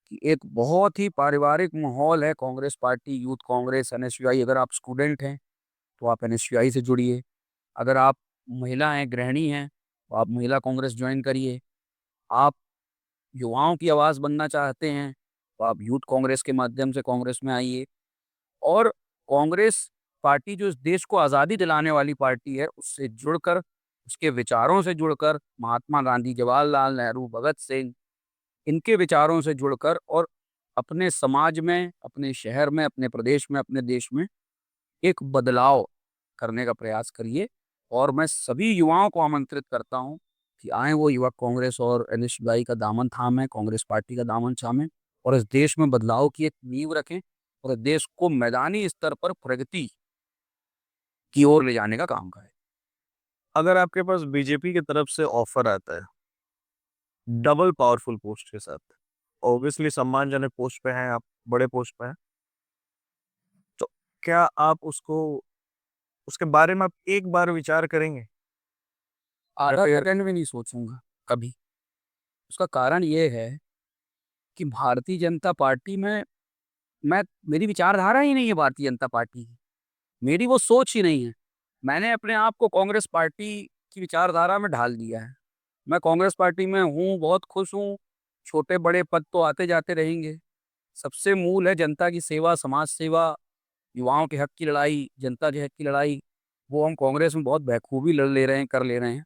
कि एक बहुत ही पारिवारिक माहौल है Congress party, youth Congress, NSUI. अगर आप स्टूडेंट हैं, तो आप एनएसयूआई से जुड़िए। अगर आप महिला हैं, गृहिणी हैं, तो आप महिला कांग्रेस जॉइन करिए। आप युवाओं की आवाज़ बनना चाहते हैं, तो आप यूथ कांग्रेस के माध्यम से कांग्रेस में आइए। और कांग्रेस पार्टी जो इस देश को आज़ादी दिलाने वाली पार्टी है, उससे जुड़कर, उसके विचारों से जुड़कर, महात्मा गांधी, जवाहरलाल नेहरू, भगत सिंह, इनके विचारों से जुड़कर और अपने समाज में, अपने शहर में, अपने प्रदेश में, अपने देश में एक बदलाव करने का प्रयास करिए। और मैं सभी युवाओं को आमंत्रित करता हूँ कि आएँ वो युवा कांग्रेस और एनएसयूआई का दामन थामें, कांग्रेस पार्टी का दामन थामें और इस देश में बदलाव की एक नींव रखें और इस देश को मैदानी स्तर पर प्रगति की ओर ले जाने का काम करें। अगर आपके पास बीजेपी की तरफ से ऑफर आता है, डबल पावरफुल पोस्ट के साथ, ऑब्वियसली सम्मानजनक पोस्ट पे हैं आप, बड़े पोस्ट पे हैं, तो क्या आप उसको उसके बारे में आप एक बार विचार करेंगे? आधा फिर सेकंड भी नहीं सोचूंगा कभी। उसका कारण ये है कि भारतीय जनता पार्टी में मैं मेरी विचारधारा ही नहीं है भारतीय जनता पार्टी की। मेरी वो सोच ही नहीं है। मैंने अपने आप को कांग्रेस पार्टी की विचारधारा में ढाल दिया है। मैं कांग्रेस पार्टी में हूँ, बहुत खुश हूँ। छोटे बड़े पद तो आते जाते रहेंगे। सबसे मूल है जनता की सेवा, समाज सेवा, युवाओं के हक की लड़ाई, जनता के हक की लड़ाई। वो हम कांग्रेस में बहुत बखूबी लड़ ले रहे हैं, कर ले रहे हैं।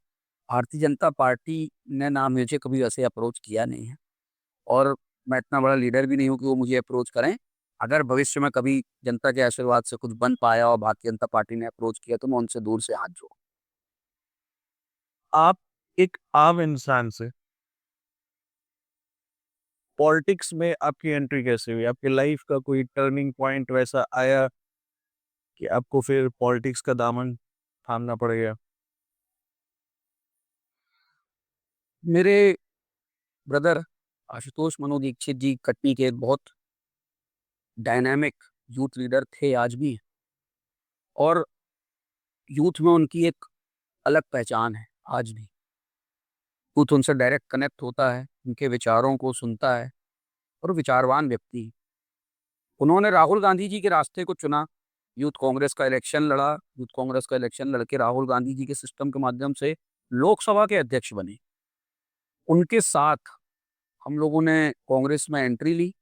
भारतीय जनता पार्टी ने ना मुझे कभी वैसे अप्रोच किया नहीं है, और मैं इतना बड़ा लीडर भी नहीं हूँ कि वो मुझे अप्रोच करें। अगर भविष्य में कभी जनता के आशीर्वाद से कुछ बन पाया और भारतीय जनता पार्टी ने अप्रोच किया तो मैं उनसे दूर से हाथ जोड़ूं। आप एक आम इंसान से पॉलिटिक्स में आपकी एंट्री कैसे हुई? आपकी लाइफ का कोई टर्निंग पॉइंट वैसा आया कि आपको फिर पॉलिटिक्स का दामन थामना पड़ गया? मेरे ब्रदर आशुतोष मनो दीक्षित जी कटनी के एक बहुत डायनामिक यूथ लीडर थे, आज भी हैं। और यूथ में उनकी एक अलग पहचान है आज भी। यूथ उनसे डायरेक्ट कनेक्ट होता है, उनके विचारों को सुनता है, और विचारवान व्यक्ति हैं। उन्होंने राहुल गांधी जी के रास्ते को चुना। यूथ कांग्रेस का इलेक्शन लड़ा। यूथ कांग्रेस का इलेक्शन लड़के राहुल गांधी जी के सिस्टम के माध्यम से लोकसभा के अध्यक्ष बने। उनके साथ हम लोगों ने कांग्रेस में एंट्री ली,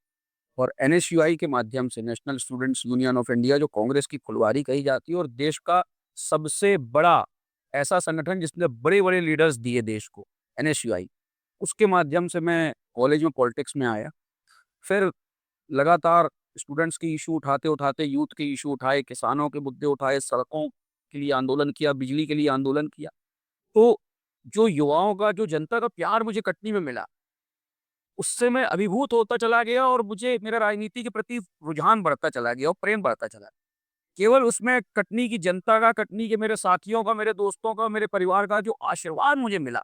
और एनएसयूआई के माध्यम से, national students union of India, जो कांग्रेस की फुलवारी कही जाती है और देश का सबसे बड़ा ऐसा संगठन जिसने बड़े बड़े लीडर्स दिए देश को, एनएसयूआई, उसके माध्यम से मैं कॉलेज में पॉलिटिक्स में आया। फिर लगातार स्टूडेंट्स के इशू उठाते उठाते यूथ के इशू उठाए, किसानों के मुद्दे उठाए, सड़कों के लिए आंदोलन किया, बिजली के लिए आंदोलन किया। तो जो युवाओं का, जो जनता का प्यार मुझे कटनी में मिला, उससे मैं अभिभूत होता चला गया, और मुझे मेरा राजनीति के प्रति रुझान बढ़ता चला गया और प्रेम बढ़ता चला। केवल उसमें कटनी की जनता का, कटनी के मेरे साथियों का, मेरे दोस्तों का, मेरे परिवार का जो आशीर्वाद मुझे मिला,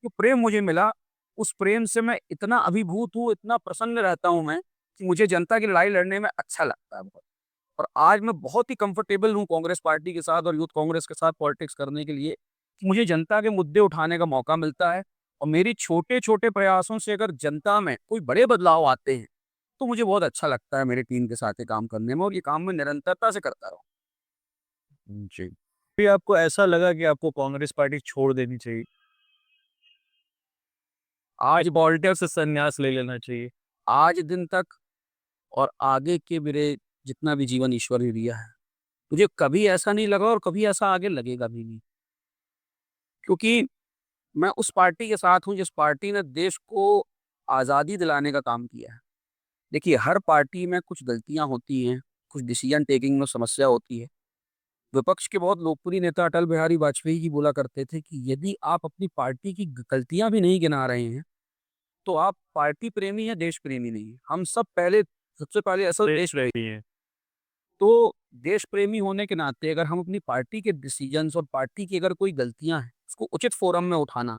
जो प्रेम मुझे मिला, उस प्रेम से मैं इतना अभिभूत हूँ, इतना प्रसन्न रहता हूँ मैं, कि मुझे जनता की लड़ाई लड़ने में अच्छा लगता है बहुत। और आज मैं बहुत ही कंफर्टेबल हूँ कांग्रेस पार्टी के साथ और यूथ कांग्रेस के साथ पॉलिटिक्स करने के लिए, कि मुझे जनता के मुद्दे उठाने का मौका मिलता है। और मेरी छोटे-छोटे प्रयासों से अगर जनता में कोई बड़े बदलाव आते हैं, तो मुझे बहुत अच्छा लगता है मेरी टीम के साथ ये काम करने में, और ये काम मैं निरंतरता से करता रहूँ। जी। फिर आपको ऐसा लगा कि आपको कांग्रेस पार्टी छोड़ देनी चाहिए? आज पॉलिटिक्स से संन्यास ले लेना चाहिए? आज दिन तक और आगे के मेरे जितना भी जीवन ईश्वर ने दिया है, मुझे कभी ऐसा नहीं लगा और कभी ऐसा आगे लगेगा भी नहीं। क्योंकि मैं उस पार्टी के साथ हूँ जिस पार्टी ने देश को आज़ादी दिलाने का काम किया है। देखिए, हर पार्टी में कुछ गलतियाँ होती हैं, कुछ डिसीजन टेकिंग में समस्या होती है। विपक्ष के बहुत लोकप्रिय नेता अटल बिहारी वाजपेयी जी बोला करते थे कि यदि आप अपनी पार्टी की गलतियाँ भी नहीं गिना रहे हैं, तो आप पार्टी प्रेमी या देश प्रेमी नहीं हैं। हम सब पहले, सबसे पहले असल देश रही है। तो देश प्रेमी होने के नाते अगर हम अपनी पार्टी के डिसीजंस और पार्टी की अगर कोई गलतियाँ हैं, उसको उचित फोरम में उठाना,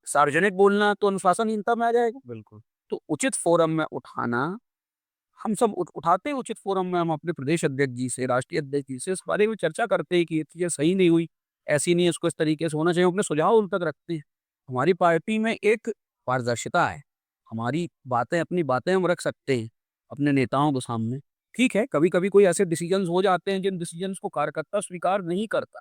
सार्वजनिक बोलना तो अनुशासनहीनता में आ जाएगा। बिल्कुल। तो उचित फोरम में उठाना, हम सब उठाते हैं उचित फोरम में। हम अपने प्रदेश अध्यक्ष जी से, राष्ट्रीय अध्यक्ष जी से इस बारे में चर्चा करते हैं कि ये चीज़ें सही नहीं हुई, ऐसी नहीं है, इसको इस तरीके से होना चाहिए। हम अपने सुझाव उन तक रखते हैं। हमारी पार्टी में एक पारदर्शिता है। हमारी बातें, अपनी बातें हम रख सकते हैं अपने नेताओं के सामने। ठीक है, कभी-कभी कोई ऐसे डिसीजंस हो जाते हैं जिन डिसीजंस को कार्यकर्ता स्वीकार नहीं करता।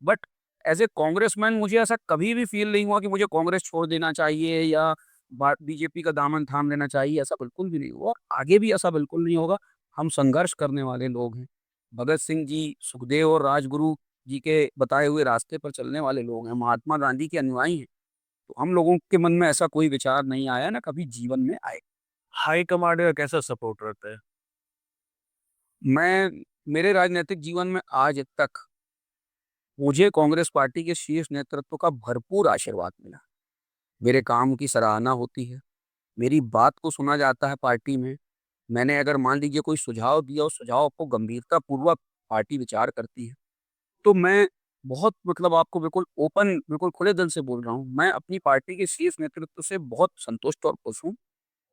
बट एज़ ए कांग्रेसमैन मुझे ऐसा कभी भी फ़ील नहीं हुआ कि मुझे कांग्रेस छोड़ देना चाहिए या बीजेपी का दामन थाम लेना चाहिए, ऐसा बिल्कुल भी नहीं हुआ, और आगे भी ऐसा बिल्कुल नहीं होगा। हम संघर्ष करने वाले लोग हैं। भगत सिंह जी, सुखदेव और राजगुरु जी के बताए हुए रास्ते पर चलने वाले लोग हैं, महात्मा गांधी के अनुयायी हैं। तो हम लोगों के मन में ऐसा कोई विचार नहीं आया, ना कभी जीवन में आए। हाई कमांड का कैसा सपोर्ट रहता है? मैं मेरे राजनीतिक जीवन में आज तक मुझे कांग्रेस पार्टी के शीर्ष नेतृत्व का भरपूर आशीर्वाद मिला। मेरे काम की सराहना होती है, मेरी बात को सुना जाता है पार्टी में। मैंने अगर मान लीजिए कोई सुझाव दिया, उस सुझाव को गंभीरतापूर्वक पार्टी विचार करती है। तो मैं बहुत, मतलब आपको बिल्कुल ओपन, बिल्कुल खुले दिल से बोल रहा हूँ, मैं अपनी पार्टी के शीर्ष नेतृत्व से बहुत संतुष्ट और खुश हूँ।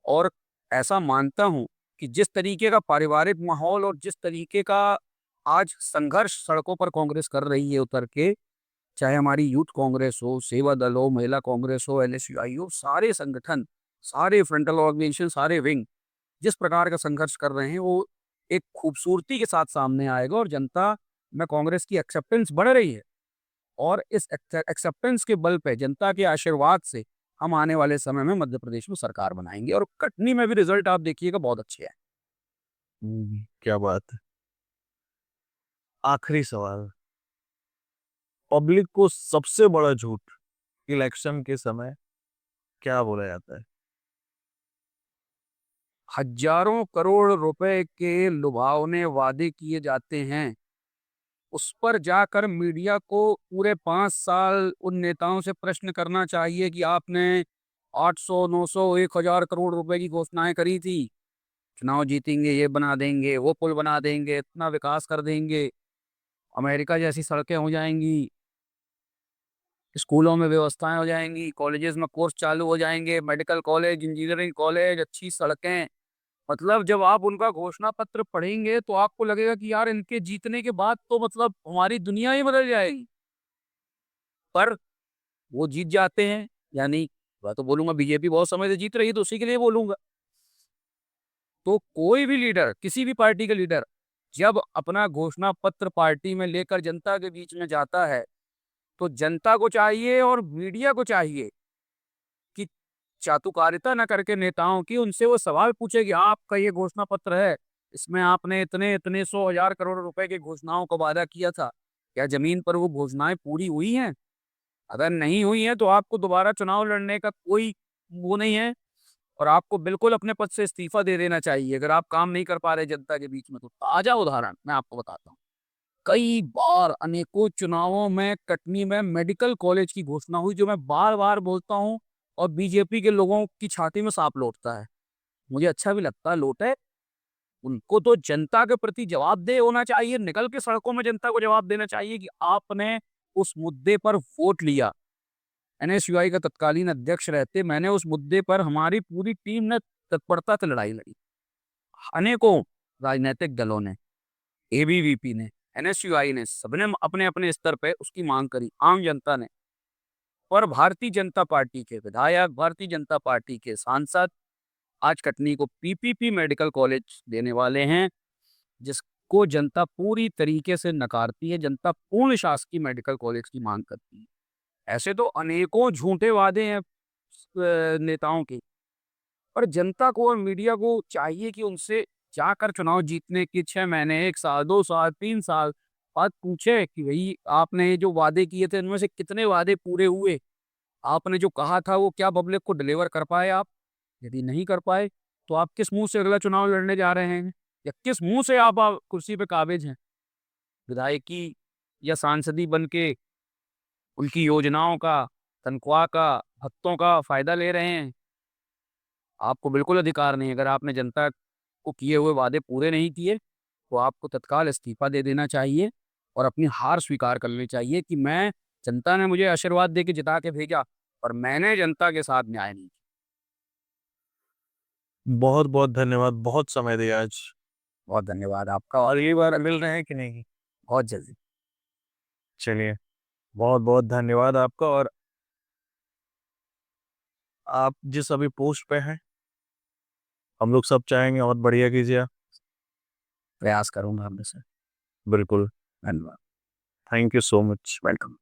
और ऐसा मानता हूँ कि जिस तरीके का पारिवारिक माहौल और जिस तरीके का आज संघर्ष सड़कों पर कांग्रेस कर रही है उतर के, चाहे हमारी यूथ कांग्रेस हो, सेवा दल हो, महिला कांग्रेस हो, एनएसयूआई हो, सारे संगठन, सारे फ्रंटल ऑर्गेनाइजेशन, सारे विंग जिस प्रकार का संघर्ष कर रहे हैं वो एक खूबसूरती के साथ सामने आएगा और जनता में कांग्रेस की एक्सेप्टेंस बढ़ रही है। और इस एक्सेप्टेंस के बल पे, जनता के आशीर्वाद से हम आने वाले समय में मध्य प्रदेश में सरकार बनाएंगे और कटनी में भी रिजल्ट आप देखिएगा बहुत अच्छे हैं। क्या बात है। आखिरी सवाल, पब्लिक को सबसे बड़ा झूठ इलेक्शन के समय क्या बोला जाता है? हजारों करोड़ रुपए के लुभावने वादे किए जाते हैं, उस पर जाकर मीडिया को पूरे 5 साल उन नेताओं से प्रश्न करना चाहिए कि आपने 800, 900, 1000 करोड़ रुपए की घोषणाएं करी थी, चुनाव जीतेंगे, ये बना देंगे, वो पुल बना देंगे, इतना विकास कर देंगे, अमेरिका जैसी सड़कें हो जाएंगी, स्कूलों में व्यवस्थाएं हो जाएंगी, कॉलेजेस में कोर्स चालू हो जाएंगे, मेडिकल कॉलेज, इंजीनियरिंग कॉलेज, अच्छी सड़कें। मतलब जब आप उनका घोषणा पत्र पढ़ेंगे तो आपको लगेगा कि यार इनके जीतने के बाद तो मतलब हमारी दुनिया ही बदल जाएगी। पर वो जीत जाते हैं, यानी मैं तो बोलूंगा बीजेपी बहुत समय से जीत रही है तो उसी के लिए बोलूंगा। तो कोई भी लीडर, किसी भी पार्टी का लीडर जब अपना घोषणा पत्र पार्टी में लेकर जनता के बीच में जाता है तो जनता को चाहिए और मीडिया को चाहिए कि चाटुकारिता न करके नेताओं की उनसे वो सवाल पूछे कि आपका ये घोषणा पत्र है, इसमें आपने इतने इतने 100,000 करोड़ रुपए की घोषणाओं का वादा किया था, क्या जमीन पर वो घोषणाएं पूरी हुई हैं? अगर नहीं हुई हैं तो आपको दोबारा चुनाव लड़ने का कोई वो नहीं है और आपको बिल्कुल अपने पद से इस्तीफा दे देना चाहिए अगर आप काम नहीं कर पा रहे जनता के बीच में। तो ताजा उदाहरण मैं आपको बताता हूँ, कई बार अनेकों चुनावों में कटनी में मेडिकल कॉलेज की घोषणा हुई, जो मैं बार बार बोलता हूँ और बीजेपी के लोगों की छाती में सांप लौटता है। मुझे अच्छा भी लगता है लौटे, उनको तो जनता के प्रति जवाबदेह होना चाहिए, निकल के सड़कों में जनता को जवाब देना चाहिए कि आपने उस मुद्दे पर वोट लिया। एनएसयूआई का तत्कालीन अध्यक्ष रहते मैंने उस मुद्दे पर हमारी पूरी टीम ने तत्परता से लड़ाई लड़ी, अनेकों राजनीतिक दलों ने, एबीवीपी ने, एनएसयूआई ने, सबने अपने अपने स्तर पे उसकी मांग करी, आम जनता ने। और भारतीय जनता पार्टी के विधायक, भारतीय जनता पार्टी के सांसद आज कटनी को पीपीपी मेडिकल कॉलेज देने वाले हैं, जिसको जनता पूरी तरीके से नकारती है। जनता पूर्ण शासकीय मेडिकल कॉलेज की मांग करती है। ऐसे तो अनेकों झूठे वादे हैं नेताओं के, पर जनता को और मीडिया को चाहिए कि उनसे जाकर चुनाव जीतने की 6 महीने, 1 साल, 2 साल, 3 साल बाद पूछे कि भाई आपने ये जो वादे किए थे इनमें से कितने वादे पूरे हुए? आपने जो कहा था वो क्या पब्लिक को डिलीवर कर पाए आप? यदि नहीं कर पाए तो आप किस मुंह से अगला चुनाव लड़ने जा रहे हैं? या किस मुंह से आप कुर्सी पे काबिज हैं? विधायकी या सांसदी बन के उनकी योजनाओं का, तनख्वाह का, भत्तों का फायदा ले रहे हैं? आपको बिल्कुल अधिकार नहीं। अगर आपने जनता को किए हुए वादे पूरे नहीं किए तो आपको तत्काल इस्तीफा दे देना चाहिए और अपनी हार स्वीकार कर लेनी चाहिए कि मैं, जनता ने मुझे आशीर्वाद दे के जिता के भेजा और मैंने जनता के साथ न्याय नहीं किया। बहुत बहुत धन्यवाद, बहुत समय दिया आज। बहुत धन्यवाद आपका और और ये बार मिल रहे हैं कि नहीं? बहुत जल्दी। चलिए, बहुत बहुत धन्यवाद आपका। और आप जिस अभी पोस्ट पे हैं, हम लोग सब चाहेंगे और बढ़िया कीजिए आप। प्रयास करूंगा हमें से। बिल्कुल। धन्यवाद। Thank you so much. Welcome.